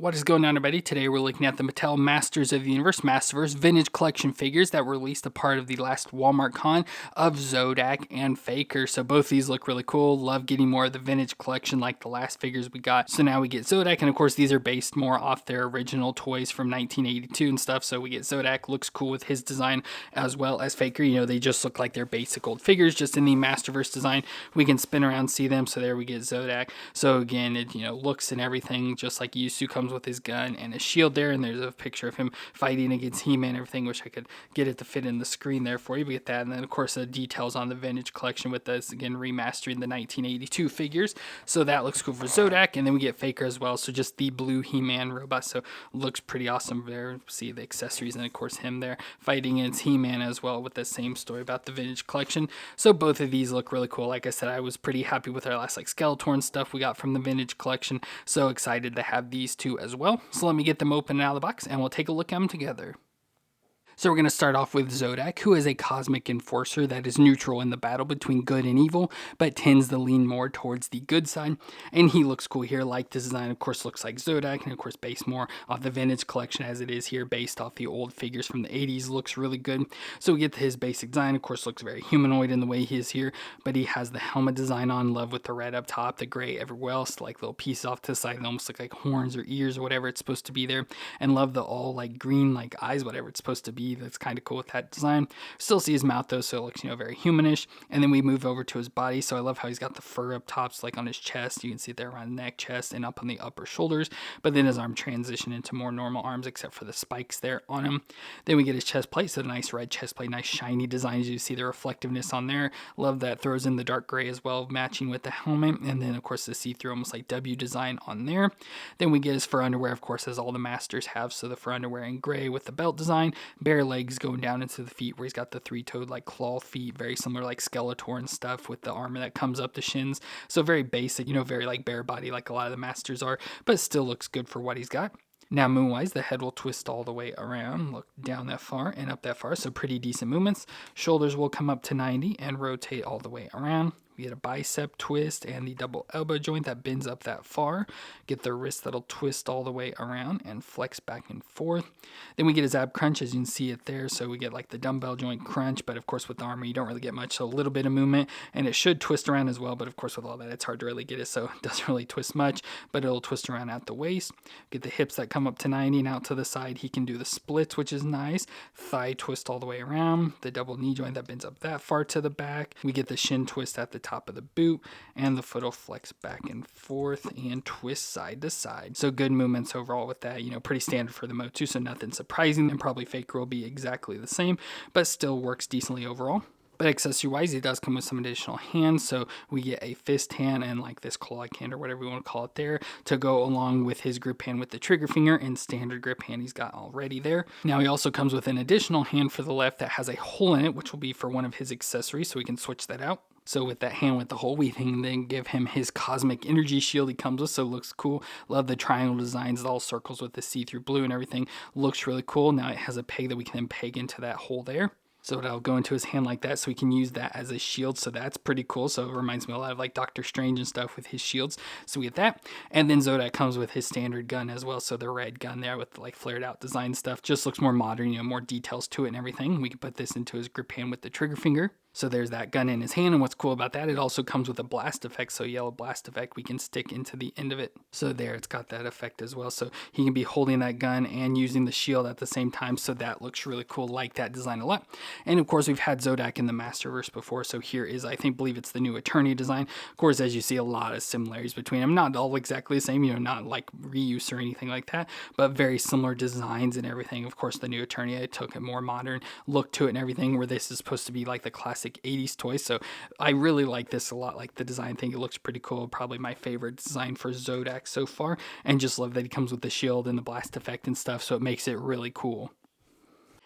What is going on, everybody? Today we're looking at the Mattel Masters of the Universe Masterverse vintage collection figures that were released a part of the last Walmart con of Zodac and Faker. So both these look really cool. Love getting more of the vintage collection like the last figures we got. So now we get Zodac, and of course these are based more off their original toys from 1982 and stuff. So we get Zodac, looks cool with his design, as well as Faker. You know, they just look like their basic old figures, just in the Masterverse design. We can spin around and see them. So there we get Zodac. So again, it looks and everything just like used to, comes with his gun and his shield there, and there's a picture of him fighting against He-Man and everything. Wish I could get it to fit in the screen there for you. We get that, and then of course the details on the vintage collection with this, again, remastering the 1982 figures. So that looks cool for Zodac, and then we get Faker as well. So just the blue He-Man robot, so looks pretty awesome there. See the accessories, and of course him there fighting against He-Man as well with the same story about the vintage collection. So both of these look really cool. Like I said, I was pretty happy with our last Skeletor stuff we got from the vintage collection, so excited to have these two as well. So let me get them open out of the box and we'll take a look at them together. So we're going to start off with Zodac, who is a cosmic enforcer that is neutral in the battle between good and evil, but tends to lean more towards the good side. And he looks cool here. Like this design, of course, looks like Zodac, and of course based more off the vintage collection as it is here, based off the old figures from the 80s. Looks really good. So we get his basic design. Of course, looks very humanoid in the way he is here, but he has the helmet design on. Love with the red up top, the gray everywhere else, like little pieces off to the side that almost look like horns or ears or whatever it's supposed to be there. And love the all like green like eyes, whatever it's supposed to be. That's kind of cool with that design. Still see his mouth though, so it looks, very humanish. And then we move over to his body. So I love how he's got the fur up tops, like on his chest. You can see it there around the neck, chest, and up on the upper shoulders. But then his arm transition into more normal arms, except for the spikes there on him. Then we get his chest plate. So nice red chest plate, nice shiny designs. You see the reflectiveness on there. Love that. Throws in the dark gray as well, matching with the helmet. And then of course the see-through, almost like W design on there. Then we get his fur underwear, of course, as all the Masters have. So the fur underwear in gray with the belt design, bare legs going down into the feet, where he's got the three-toed like claw feet, very similar like Skeletor and stuff, with the armor that comes up the shins. So very basic, very like bare body like a lot of the Masters are, but still looks good for what he's got. Now moonwise, the head will twist all the way around, look down that far and up that far, so pretty decent movements. Shoulders will come up to 90 and rotate all the way around. We get a bicep twist and the double elbow joint that bends up that far. Get the wrist that'll twist all the way around and flex back and forth. Then we get his ab crunch, as you can see it there. So we get like the dumbbell joint crunch, but of course with the armor you don't really get much, so a little bit of movement, and it should twist around as well, but of course with all that it's hard to really get it, so it doesn't really twist much, but it'll twist around at the waist. Get the hips that come up to 90 and out to the side. He can do the splits, which is nice. Thigh twist all the way around. The double knee joint that bends up that far to the back. We get the shin twist at the top of the boot, and the foot will flex back and forth and twist side to side. So good movements overall with that, pretty standard for the MOTU, so nothing surprising, and probably Faker will be exactly the same, but still works decently overall. But accessory wise, it does come with some additional hands. So we get a fist hand and like this claw hand or whatever you want to call it there to go along with his grip hand with the trigger finger and standard grip hand he's got already there. Now he also comes with an additional hand for the left that has a hole in it, which will be for one of his accessories, so we can switch that out. So with that hand with the hole, we can then give him his cosmic energy shield he comes with, so it looks cool. Love the triangle designs, all circles with the see-through blue and everything. Looks really cool. Now it has a peg that we can then peg into that hole there. So it'll go into his hand like that, so we can use that as a shield. So that's pretty cool. So it reminds me a lot of like Doctor Strange and stuff with his shields. So we get that. And then Zodac comes with his standard gun as well. So the red gun there with like flared out design stuff just looks more modern, more details to it and everything. We can put this into his grip hand with the trigger finger. So there's that gun in his hand, and what's cool about that, it also comes with a blast effect, so yellow blast effect we can stick into the end of it. So there, it's got that effect as well, so he can be holding that gun and using the shield at the same time, so that looks really cool. Like that design a lot. And of course we've had Zodac in the Masterverse before, so here is, believe it's the new Eternity design. Of course, as you see, a lot of similarities between them, not all exactly the same, not like reuse or anything like that, but very similar designs and everything. Of course the new Eternity took a more modern look to it and everything, where this is supposed to be like the classic 80s toy. So I really like this a lot. Like the design, think it looks pretty cool. Probably my favorite design for Zodac so far, and just love that he comes with the shield and the blast effect and stuff, so it makes it really cool.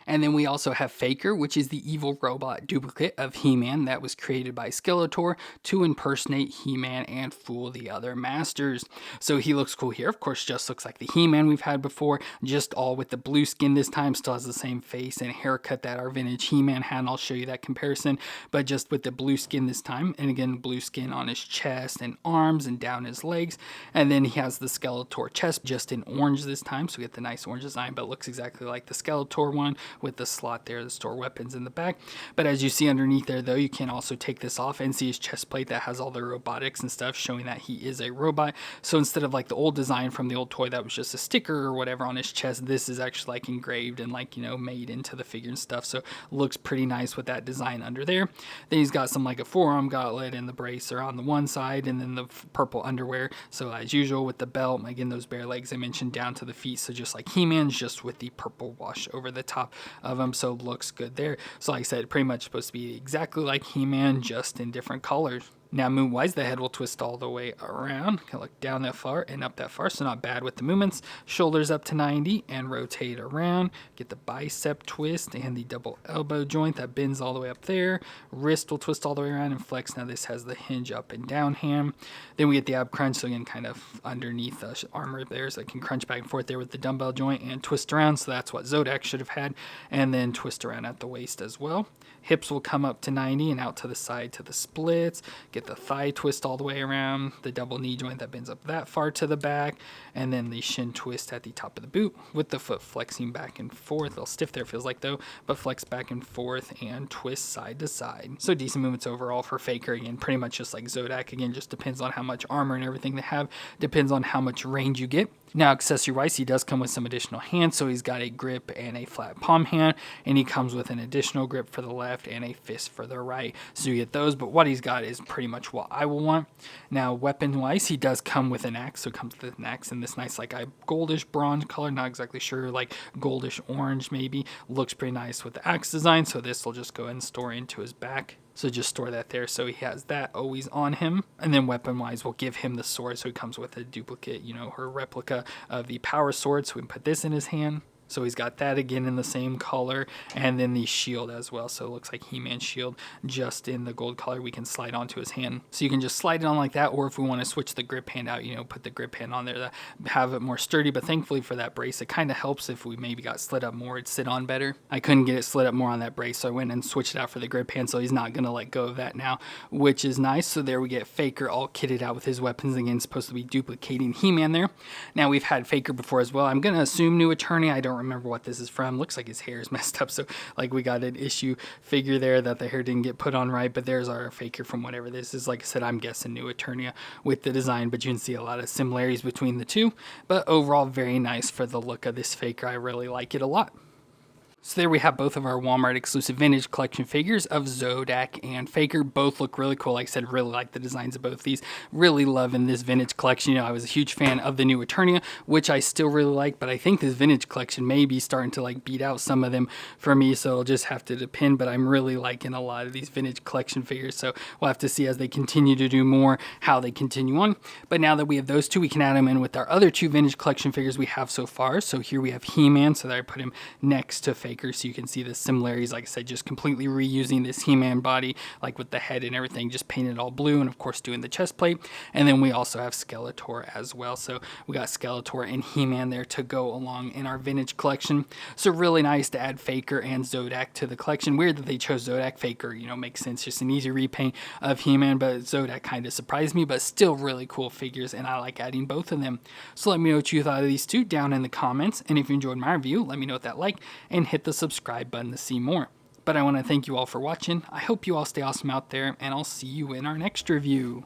And then we also have Faker, which is the evil robot duplicate of He-Man that was created by Skeletor to impersonate He-Man and fool the other Masters. So he looks cool here. Of course, just looks like the He-Man we've had before, just all with the blue skin this time. Still has the same face and haircut that our vintage He-Man had, and I'll show you that comparison, but just with the blue skin this time. And again, blue skin on his chest and arms and down his legs. And then he has the Skeletor chest just in orange this time, so we get the nice orange design, but looks exactly like the Skeletor one with the slot there to store weapons in the back. But as you see underneath there though, you can also take this off and see his chest plate that has all the robotics and stuff, showing that he is a robot. So instead of like the old design from the old toy that was just a sticker or whatever on his chest, this is actually like engraved and like, you know, made into the figure and stuff. So looks pretty nice with that design under there. Then he's got some like a forearm gauntlet and the bracer on the one side, and then the purple underwear. So as usual with the belt, again those bare legs I mentioned down to the feet, so just like He-Man's, just with the purple wash over the top of him. So looks good there. So like I said, pretty much supposed to be exactly like He-Man, just in different colors. Now moon-wise, the head will twist all the way around. Can look down that far and up that far, so not bad with the movements. Shoulders up to 90 and rotate around. Get the bicep twist and the double elbow joint that bends all the way up there. Wrist will twist all the way around and flex. Now this has the hinge up and down hand. Then we get the ab crunch, so again kind of underneath the armor there, so it can crunch back and forth there with the dumbbell joint and twist around. So that's what Zodac should have had. And then twist around at the waist as well. Hips will come up to 90 and out to the side to the splits. Get the thigh twist all the way around, the double knee joint that bends up that far to the back, and then the shin twist at the top of the boot with the foot flexing back and forth. A little stiff there, feels like though, but flex back and forth and twist side to side. So decent movements overall for Faker. Again, pretty much just like Zodac. Again, just depends on how much armor and everything they have, depends on how much range you get. Now, accessory-wise, he does come with some additional hands, so he's got a grip and a flat palm hand, and he comes with an additional grip for the left and a fist for the right. So you get those, but what he's got is pretty much what I will want. Now, weapon-wise, he does come with an axe, so it comes with an axe in this nice, like, a goldish bronze color, not exactly sure, like goldish orange maybe. Looks pretty nice with the axe design, so this will just go ahead and store into his back. So just store that there, so he has that always on him. And then weapon-wise, we'll give him the sword, so he comes with a duplicate, you know, her replica of the power sword, so we can put this in his hand. So he's got that again in the same color, and then the shield as well. So it looks like He-Man's shield just in the gold color we can slide onto his hand. So you can just slide it on like that, or if we want to switch the grip hand out, you know, put the grip hand on there to have it more sturdy. But thankfully for that brace, it kind of helps if we maybe got slid up more, it'd sit on better. I couldn't get it slid up more on that brace, so I went and switched it out for the grip hand, so he's not going to let go of that now, which is nice. So there we get Faker all kitted out with his weapons, again, supposed to be duplicating He-Man there. Now we've had Faker before as well. I'm going to assume New Attorney. I don't remember what this is from. Looks like his hair is messed up, so like we got an issue figure there that the hair didn't get put on right, but there's our Faker from whatever this is. Like I said, I'm guessing New Eternia with the design, but you can see a lot of similarities between the two. But overall, very nice for the look of this Faker. I really like it a lot. So there we have both of our Walmart exclusive vintage collection figures of Zodac and Faker. Both look really cool. Like I said, really like the designs of both these. Really loving this vintage collection. You know, I was a huge fan of the New Eternia, which I still really like, but I think this vintage collection may be starting to like beat out some of them for me, so it'll just have to depend. But I'm really liking a lot of these vintage collection figures, so we'll have to see as they continue to do more how they continue on. But now that we have those two, we can add them in with our other two vintage collection figures we have so far. So here we have He-Man, so that I put him next to Faker, so you can see the similarities. Like I said, just completely reusing this He-Man body, like with the head and everything, just painted all blue, and of course doing the chest plate. And then we also have Skeletor as well, so we got Skeletor and He-Man there to go along in our vintage collection. So really nice to add Faker and Zodac to the collection. Weird that they chose Zodac. Faker, you know, makes sense, just an easy repaint of He-Man, but Zodac kind of surprised me, but still really cool figures, and I like adding both of them. So let me know what you thought of these two down in the comments, and if you enjoyed my review, let me know what that like, and hit the subscribe button to see more. But I want to thank you all for watching. I hope you all stay awesome out there, and I'll see you in our next review.